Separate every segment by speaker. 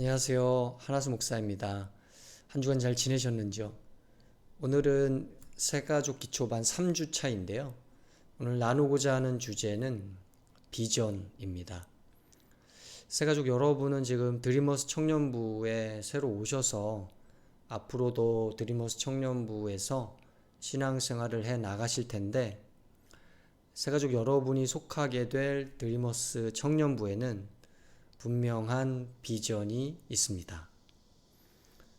Speaker 1: 안녕하세요. 한하수 목사입니다. 한 주간 잘 지내셨는지요? 오늘은 새가족 기초반 3주 차인데요. 오늘 나누고자 하는 주제는 비전입니다. 새가족 여러분은 지금 드리머스 청년부에 새로 오셔서 앞으로도 드리머스 청년부에서 신앙생활을 해 나가실 텐데, 새가족 여러분이 속하게 될 드리머스 청년부에는 분명한 비전이 있습니다.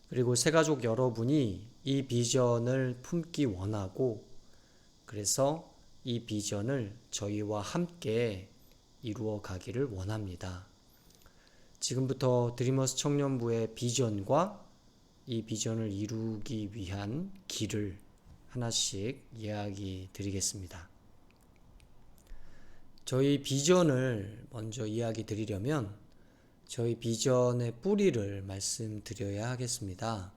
Speaker 1: 그리고 새가족 여러분이 이 비전을 품기 원하고, 그래서 이 비전을 저희와 함께 이루어 가기를 원합니다. 지금부터 드리머스 청년부의 비전과 이 비전을 이루기 위한 길을 하나씩 이야기 드리겠습니다. 저희 비전을 먼저 이야기 드리려면 저희 비전의 뿌리를 말씀드려야 하겠습니다.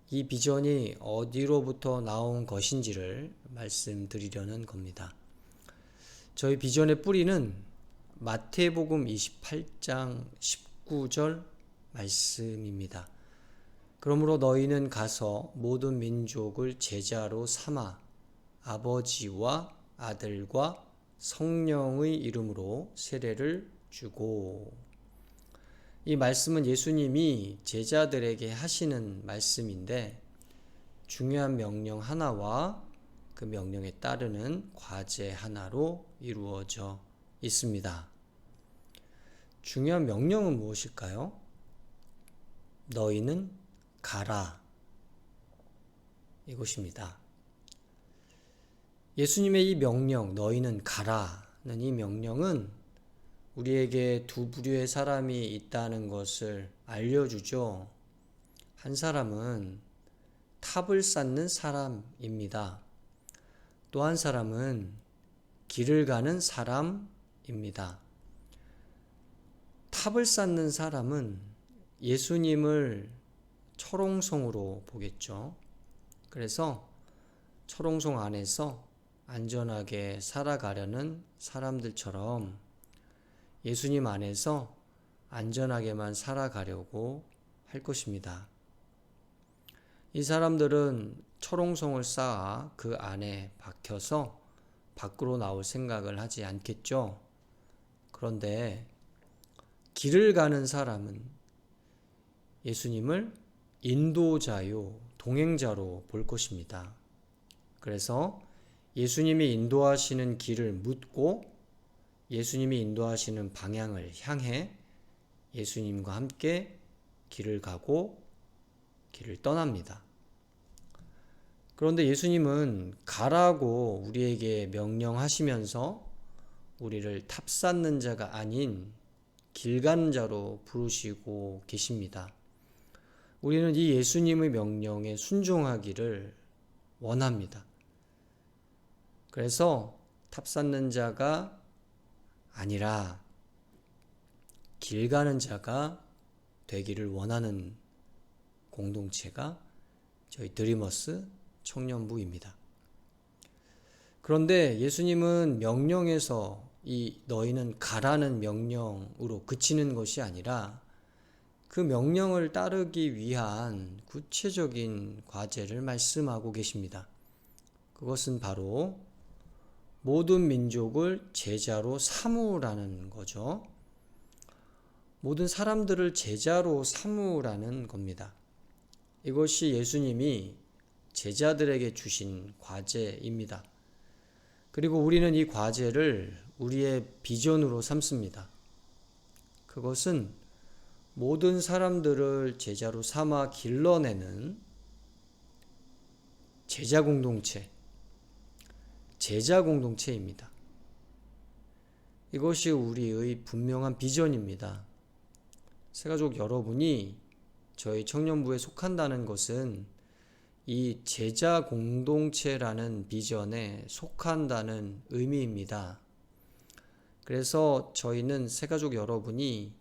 Speaker 1: 이 비전이 어디로부터 나온 것인지를 말씀드리려는 겁니다. 저희 비전의 뿌리는 마태복음 28장 19절 말씀입니다. 그러므로 너희는 가서 모든 민족을 제자로 삼아 아버지와 아들과 성령의 이름으로 세례를 주고. 이 말씀은 예수님이 제자들에게 하시는 말씀인데, 중요한 명령 하나와 그 명령에 따르는 과제 하나로 이루어져 있습니다. 중요한 명령은 무엇일까요? 너희는 가라, 이것입니다. 예수님의 이 명령, 너희는 가라는 이 명령은 우리에게 두 부류의 사람이 있다는 것을 알려주죠. 한 사람은 탑을 쌓는 사람입니다. 또 한 사람은 길을 가는 사람입니다. 탑을 쌓는 사람은 예수님을 철옹성으로 보겠죠. 그래서 철옹성 안에서 안전하게 살아가려는 사람들처럼 예수님 안에서 안전하게만 살아가려고 할 것입니다. 이 사람들은 철옹성을 쌓아 그 안에 박혀서 밖으로 나올 생각을 하지 않겠죠. 그런데 길을 가는 사람은 예수님을 인도자요, 동행자로 볼 것입니다. 그래서 예수님이 인도하시는 길을 묻고 예수님이 인도하시는 방향을 향해 예수님과 함께 길을 가고 길을 떠납니다. 그런데 예수님은 가라고 우리에게 명령하시면서 우리를 탑쌓는 자가 아닌 길 가는 자로 부르시고 계십니다. 우리는 이 예수님의 명령에 순종하기를 원합니다. 그래서 탑쌓는 자가 아니라 길 가는 자가 되기를 원하는 공동체가 저희 드리머스 청년부입니다. 그런데 예수님은 명령에서 이 너희는 가라는 명령으로 그치는 것이 아니라 그 명령을 따르기 위한 구체적인 과제를 말씀하고 계십니다. 그것은 바로 모든 민족을 제자로 삼으라는 거죠. 모든 사람들을 제자로 삼으라는 겁니다. 이것이 예수님이 제자들에게 주신 과제입니다. 그리고 우리는 이 과제를 우리의 비전으로 삼습니다. 그것은 모든 사람들을 제자로 삼아 길러내는 제자 공동체입니다. 이것이 우리의 분명한 비전입니다. 새가족 여러분이 저희 청년부에 속한다는 것은 이 제자 공동체라는 비전에 속한다는 의미입니다. 그래서 저희는 새가족 여러분이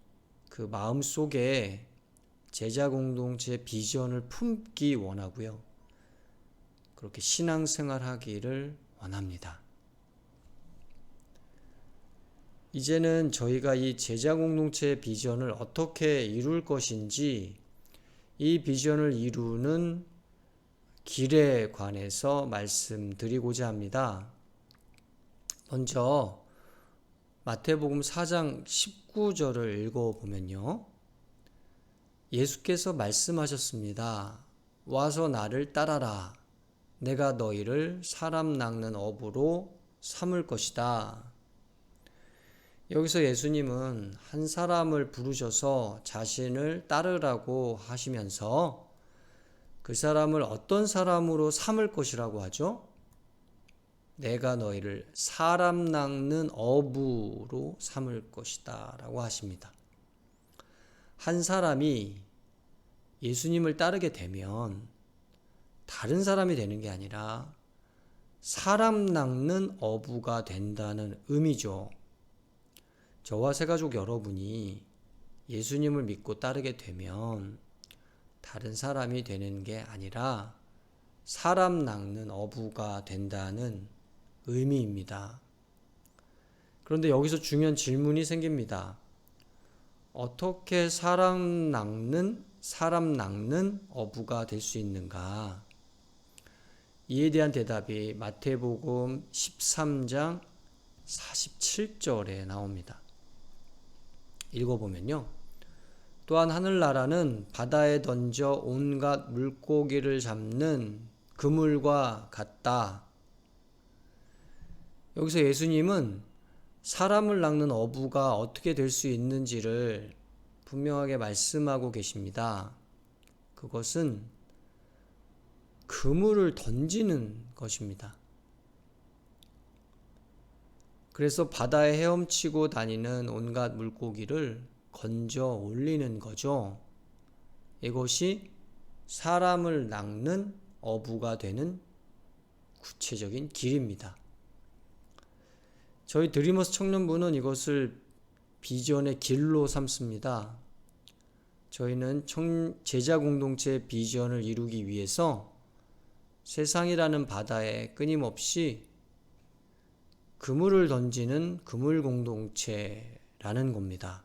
Speaker 1: 그 마음속에 제자 공동체 비전을 품기 원하고요. 그렇게 신앙생활 하기를 원합니다. 이제는 저희가 이 제자 공동체의 비전을 어떻게 이룰 것인지, 이 비전을 이루는 길에 관해서 말씀드리고자 합니다. 먼저 마태복음 4장 19절을 읽어보면요, 예수께서 말씀하셨습니다. 와서 나를 따라라. 내가 너희를 사람 낚는 어부로 삼을 것이다. 여기서 예수님은 한 사람을 부르셔서 자신을 따르라고 하시면서 그 사람을 어떤 사람으로 삼을 것이라고 하죠? 내가 너희를 사람 낚는 어부로 삼을 것이다 라고 하십니다. 한 사람이 예수님을 따르게 되면 다른 사람이 되는 게 아니라 사람 낚는 어부가 된다는 의미죠. 저와 새가족 여러분이 예수님을 믿고 따르게 되면 다른 사람이 되는 게 아니라 사람 낚는 어부가 된다는 의미입니다. 그런데 여기서 중요한 질문이 생깁니다. 어떻게 사람 낚는 어부가 될 수 있는가? 이에 대한 대답이 마태복음 13장 47절에 나옵니다. 읽어보면요, 또한 하늘나라는 바다에 던져 온갖 물고기를 잡는 그물과 같다. 여기서 예수님은 사람을 낚는 어부가 어떻게 될 수 있는지를 분명하게 말씀하고 계십니다. 그것은 그물을 던지는 것입니다. 그래서 바다에 헤엄치고 다니는 온갖 물고기를 건져 올리는 거죠. 이것이 사람을 낚는 어부가 되는 구체적인 길입니다. 저희 드리머스 청년부는 이것을 비전의 길로 삼습니다. 저희는 제자 공동체의 비전을 이루기 위해서 세상이라는 바다에 끊임없이 그물을 던지는 그물 공동체라는 겁니다.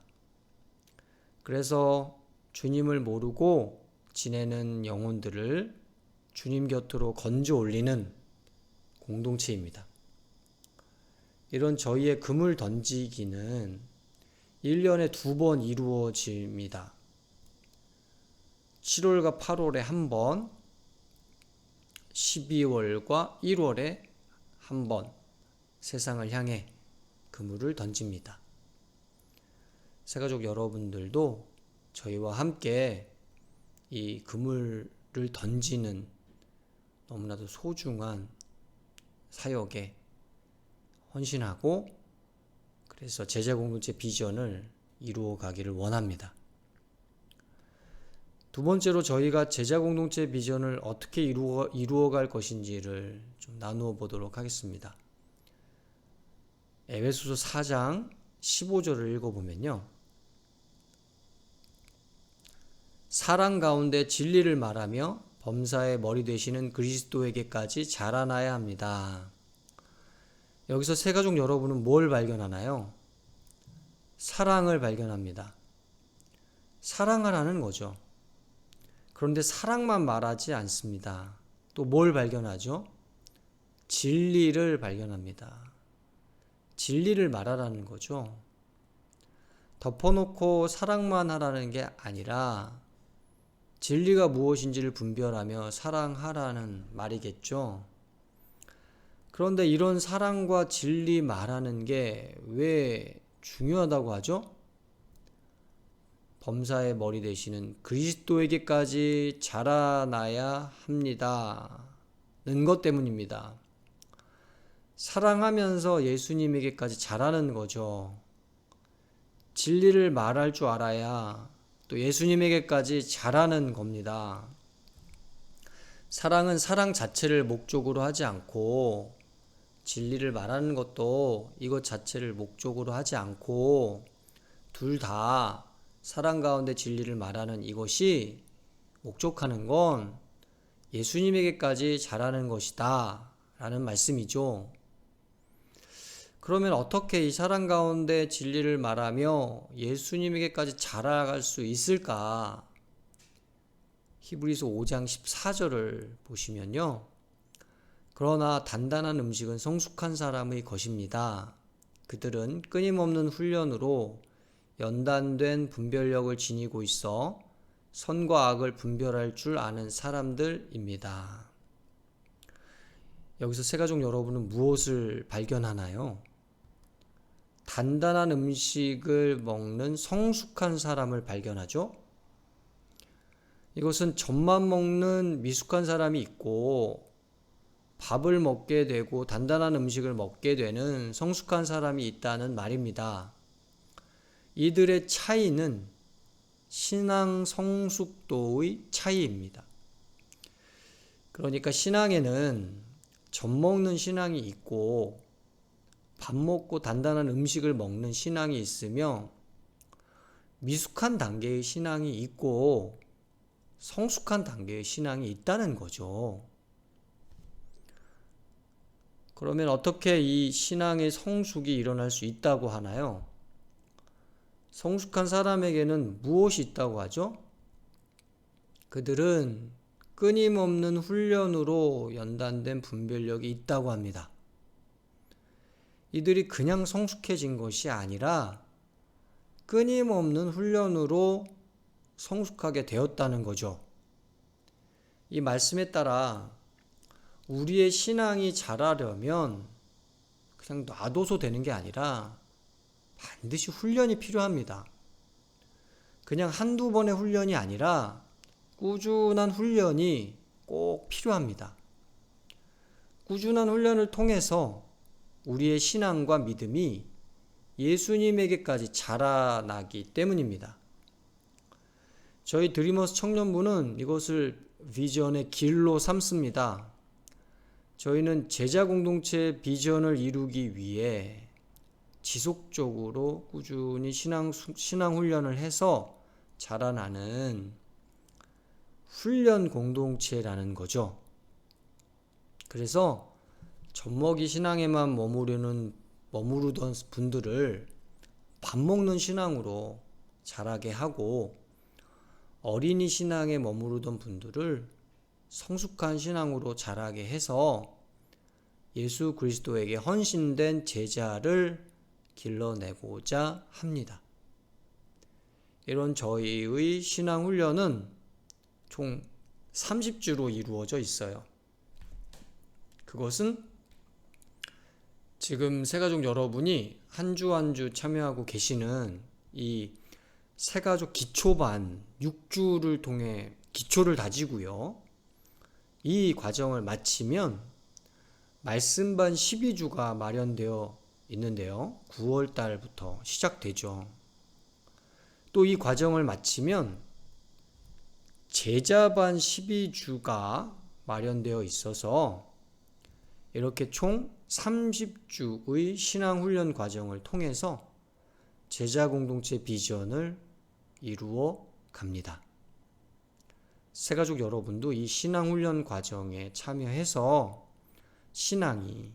Speaker 1: 그래서 주님을 모르고 지내는 영혼들을 주님 곁으로 건져 올리는 공동체입니다. 이런 저희의 그물 던지기는 1년에 2번 이루어집니다. 7월과 8월에 한 번, 12월과 1월에 한 번 세상을 향해 그물을 던집니다. 새가족 여러분들도 저희와 함께 이 그물을 던지는 너무나도 소중한 사역에 헌신하고, 그래서 제자 공동체 비전을 이루어 가기를 원합니다. 두 번째로 저희가 제자 공동체 비전을 어떻게 이루어 갈 것인지를 좀 나누어 보도록 하겠습니다. 에베소서 4장 15절을 읽어보면요, 사랑 가운데 진리를 말하며 범사의 머리 되시는 그리스도에게까지 자라나야 합니다. 여기서 새가족 여러분은 뭘 발견하나요? 사랑을 발견합니다. 사랑하라는 거죠. 그런데 사랑만 말하지 않습니다. 또 뭘 발견하죠? 진리를 발견합니다. 진리를 말하라는 거죠. 덮어놓고 사랑만 하라는 게 아니라 진리가 무엇인지를 분별하며 사랑하라는 말이겠죠. 그런데 이런 사랑과 진리 말하는 게 왜 중요하다고 하죠? 범사의 머리 되시는 그리스도에게까지 자라나야 합니다는 것 때문입니다. 사랑하면서 예수님에게까지 자라는 거죠. 진리를 말할 줄 알아야 또 예수님에게까지 자라는 겁니다. 사랑은 사랑 자체를 목적으로 하지 않고, 진리를 말하는 것도 이것 자체를 목적으로 하지 않고, 둘 다 사랑 가운데 진리를 말하는 이것이 목적하는 건 예수님에게까지 자라는 것이다 라는 말씀이죠. 그러면 어떻게 이 사랑 가운데 진리를 말하며 예수님에게까지 자라갈 수 있을까? 히브리서 5장 14절을 보시면요. 그러나 단단한 음식은 성숙한 사람의 것입니다. 그들은 끊임없는 훈련으로 연단된 분별력을 지니고 있어 선과 악을 분별할 줄 아는 사람들입니다. 여기서 새가족 여러분은 무엇을 발견하나요? 단단한 음식을 먹는 성숙한 사람을 발견하죠. 이것은 젖만 먹는 미숙한 사람이 있고 밥을 먹게 되고 단단한 음식을 먹게 되는 성숙한 사람이 있다는 말입니다. 이들의 차이는 신앙 성숙도의 차이입니다. 그러니까 신앙에는 젖 먹는 신앙이 있고 밥 먹고 단단한 음식을 먹는 신앙이 있으며 미숙한 단계의 신앙이 있고 성숙한 단계의 신앙이 있다는 거죠. 그러면 어떻게 이 신앙의 성숙이 일어날 수 있다고 하나요? 성숙한 사람에게는 무엇이 있다고 하죠? 그들은 끊임없는 훈련으로 연단된 분별력이 있다고 합니다. 이들이 그냥 성숙해진 것이 아니라 끊임없는 훈련으로 성숙하게 되었다는 거죠. 이 말씀에 따라 우리의 신앙이 자라려면 그냥 놔둬서 되는 게 아니라 반드시 훈련이 필요합니다. 그냥 한두 번의 훈련이 아니라 꾸준한 훈련이 꼭 필요합니다. 꾸준한 훈련을 통해서 우리의 신앙과 믿음이 예수님에게까지 자라나기 때문입니다. 저희 드리머스 청년부는 이것을 비전의 길로 삼습니다. 저희는 제자 공동체의 비전을 이루기 위해 지속적으로 꾸준히 신앙 훈련을 해서 자라나는 훈련 공동체라는 거죠. 그래서 젖먹이 신앙에만 머무르던 분들을 밥 먹는 신앙으로 자라게 하고 어린이 신앙에 머무르던 분들을 성숙한 신앙으로 자라게 해서 예수 그리스도에게 헌신된 제자를 길러내고자 합니다. 이런 저희의 신앙 훈련은 총 30주로 이루어져 있어요. 그것은 지금 새가족 여러분이 한 주 한 주 참여하고 계시는 이 새가족 기초반 6주를 통해 기초를 다지고요. 이 과정을 마치면 말씀반 12주가 마련되어 있는데요. 9월 달부터 시작되죠. 또 이 과정을 마치면 제자반 12주가 마련되어 있어서 이렇게 총 30주의 신앙훈련 과정을 통해서 제자 공동체 비전을 이루어 갑니다. 새가족 여러분도 이 신앙훈련 과정에 참여해서 신앙이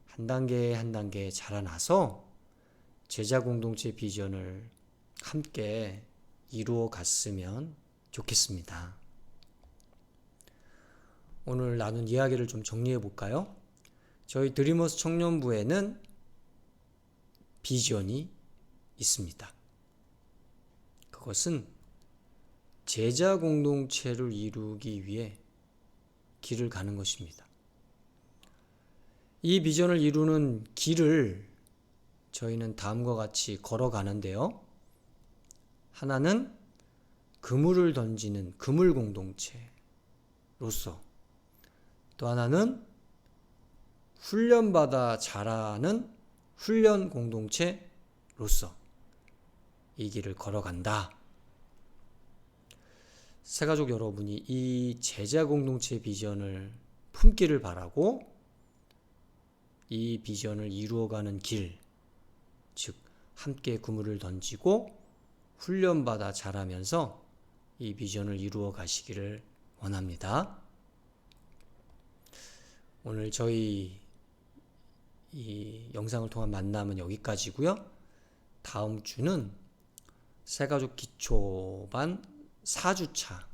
Speaker 1: 한 단계 한 단계 자라나서 제자 공동체 비전을 함께 이루어 갔으면 좋겠습니다. 오늘 나눈 이야기를 좀 정리해 볼까요? 저희 드리머스 청년부에는 비전이 있습니다. 그것은 제자 공동체를 이루기 위해 길을 가는 것입니다. 이 비전을 이루는 길을 저희는 다음과 같이 걸어가는데요. 하나는 그물을 던지는 그물 공동체로서, 또 하나는 훈련받아 자라는 훈련 공동체로서 이 길을 걸어간다. 새가족 여러분이 이 제자 공동체 비전을 품기를 바라고 이 비전을 이루어가는 길, 즉 함께 그물을 던지고 훈련받아 자라면서 이 비전을 이루어 가시기를 원합니다. 오늘 저희 이 영상을 통한 만남은 여기까지고요. 다음 주는 새가족 기초반 4주차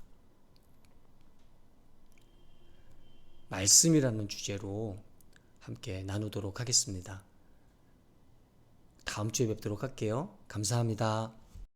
Speaker 1: 말씀이라는 주제로 함께 나누도록 하겠습니다. 다음 주에 뵙도록 할게요. 감사합니다.